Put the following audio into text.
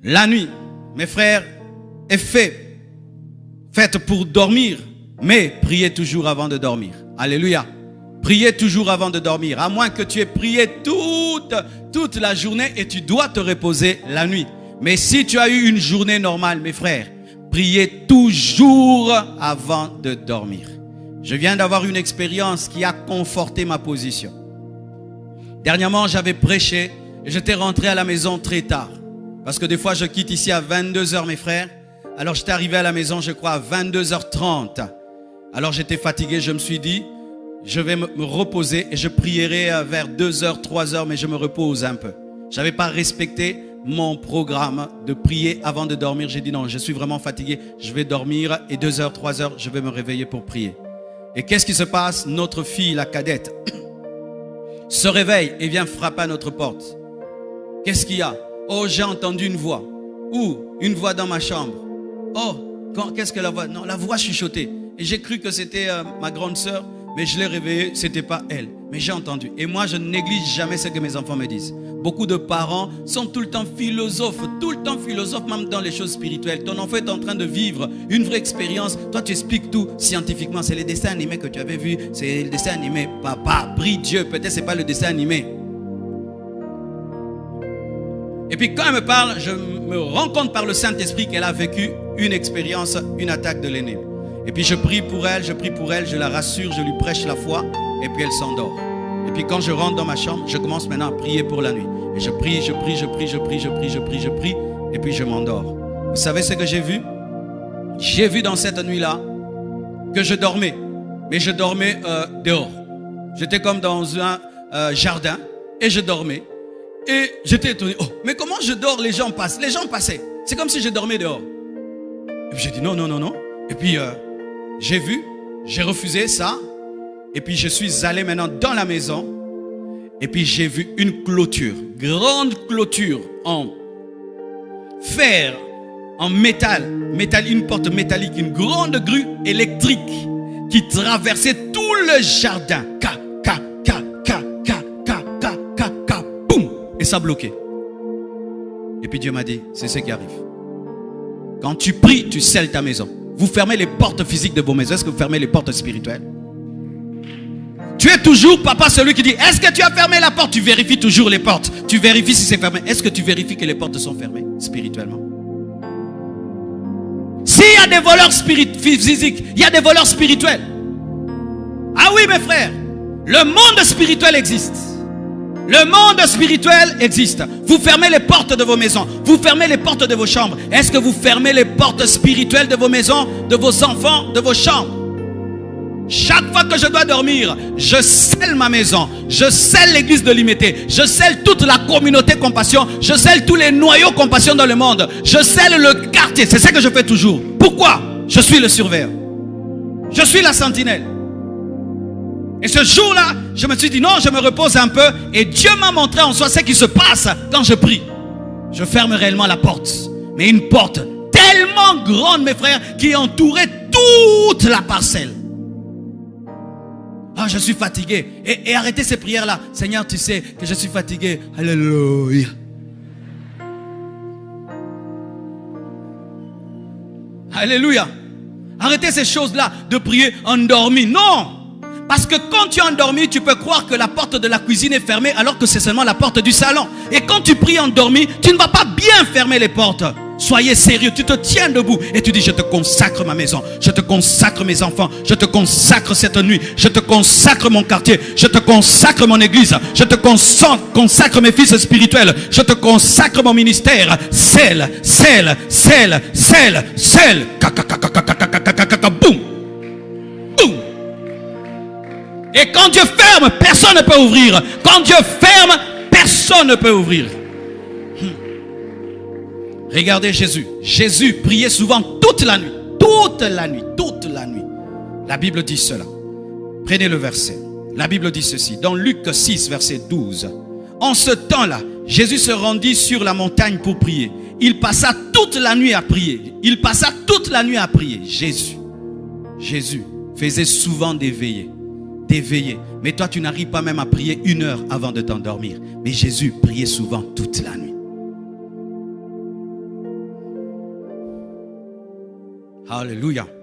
La nuit, mes frères, est faite pour dormir, mais priez toujours avant de dormir. Alléluia. Priez toujours avant de dormir, à moins que tu aies prié toute la journée et tu dois te reposer la nuit. Mais si tu as eu une journée normale, mes frères, priez toujours avant de dormir. Je viens d'avoir une expérience qui a conforté ma position. Dernièrement, j'avais prêché et j'étais rentré à la maison très tard. Parce que des fois, je quitte ici à 22h, mes frères. Alors, j'étais arrivé à la maison, je crois, à 22h30. Alors, j'étais fatigué, je me suis dit, je vais me reposer et je prierai vers 2h, 3h, mais je me repose un peu. Je n'avais pas respecté mon programme de prier avant de dormir. J'ai dit non, je suis vraiment fatigué, je vais dormir et 2h, 3h, je vais me réveiller pour prier. Et qu'est-ce qui se passe? Notre fille, la cadette, se réveille et vient frapper à notre porte. Qu'est-ce qu'il y a? Oh, j'ai entendu une voix. Où? Une voix dans ma chambre. Oh, qu'est-ce que la voix? Non, la voix chuchotait. Et j'ai cru que c'était ma grande sœur, mais je l'ai réveillée, c'était pas elle. Mais j'ai entendu. Et moi, je ne néglige jamais ce que mes enfants me disent. Beaucoup de parents sont tout le temps philosophes, même dans les choses spirituelles. Ton enfant est en train de vivre une vraie expérience. Toi, tu expliques tout scientifiquement. C'est les dessins animés que tu avais vus. C'est le dessin animé. Papa, prie Dieu. Peut-être c'est pas le dessin animé. Et puis quand elle me parle, je me rends compte par le Saint-Esprit qu'elle a vécu une expérience, une attaque de l'ennemi. Et puis je prie pour elle, je la rassure, je lui prêche la foi, et puis elle s'endort. Et puis quand je rentre dans ma chambre, je commence maintenant à prier pour la nuit. Et je prie, et puis je m'endors. Vous savez ce que j'ai vu? J'ai vu dans cette nuit-là que je dormais, mais je dormais dehors. J'étais comme dans un jardin, et je dormais. Et j'étais étonné. Oh, mais comment je dors? Les gens passent. Les gens passaient. C'est comme si je dormais dehors. Et puis j'ai dit non. Et puis j'ai vu, j'ai refusé ça. Et puis je suis allé maintenant dans la maison. Et puis j'ai vu une clôture, grande clôture en fer, en métal, une porte métallique, une grande grue électrique qui traversait tout le jardin. Et ça bloquait. Et puis Dieu m'a dit, c'est ce qui arrive. Quand tu pries, tu scelles ta maison. Vous fermez les portes physiques de vos maisons. Est-ce que vous fermez les portes spirituelles? Tu es toujours, papa, celui qui dit, est-ce que tu as fermé la porte? Tu vérifies toujours les portes. Tu vérifies si c'est fermé. Est-ce que tu vérifies que les portes sont fermées spirituellement? S'il y a des voleurs physiques, il y a des voleurs spirituels. Ah oui, mes frères, le monde spirituel existe. Le monde spirituel existe. Vous fermez les portes de vos maisons. Vous fermez les portes de vos chambres. Est-ce que vous fermez les portes spirituelles de vos maisons, de vos enfants, de vos chambres? Chaque fois que je dois dormir, je scelle ma maison. Je scelle l'église de l'Imité. Je scelle toute la communauté compassion. Je scelle tous les noyaux compassion dans le monde. Je scelle le quartier. C'est ça que je fais toujours. Pourquoi? Je suis le surveillant. Je suis la sentinelle. Et ce jour-là, je me suis dit non, je me repose un peu. Et Dieu m'a montré en soi ce qui se passe quand je prie. Je ferme réellement la porte. Mais une porte tellement grande, mes frères, qui entourait toute la parcelle. Ah, je suis fatigué. Et arrêtez ces prières-là. Seigneur, tu sais que je suis fatigué. Alléluia. Alléluia. Arrêtez ces choses-là de prier endormi. Non. Parce que quand tu es endormi, tu peux croire que la porte de la cuisine est fermée alors que c'est seulement la porte du salon. Et quand tu pries endormi, tu ne vas pas bien fermer les portes. Soyez sérieux, tu te tiens debout et tu dis je te consacre ma maison, je te consacre mes enfants, je te consacre cette nuit, je te consacre mon quartier, je te consacre mon église, je te consacre mes fils spirituels, je te consacre mon ministère. Scelle. Boum. Boum. Et quand Dieu ferme, personne ne peut ouvrir. Quand Dieu ferme, personne ne peut ouvrir. Regardez Jésus. Jésus priait souvent toute la nuit. Toute la nuit. Toute la nuit. La Bible dit cela. Prenez le verset. La Bible dit ceci. Dans Luc 6, verset 12. En ce temps-là, Jésus se rendit sur la montagne pour prier. Il passa toute la nuit à prier. Il passa toute la nuit à prier. Jésus faisait souvent des veillées. Mais toi, tu n'arrives pas même à prier 1 heure avant de t'endormir. Mais Jésus priait souvent toute la nuit. Alléluia.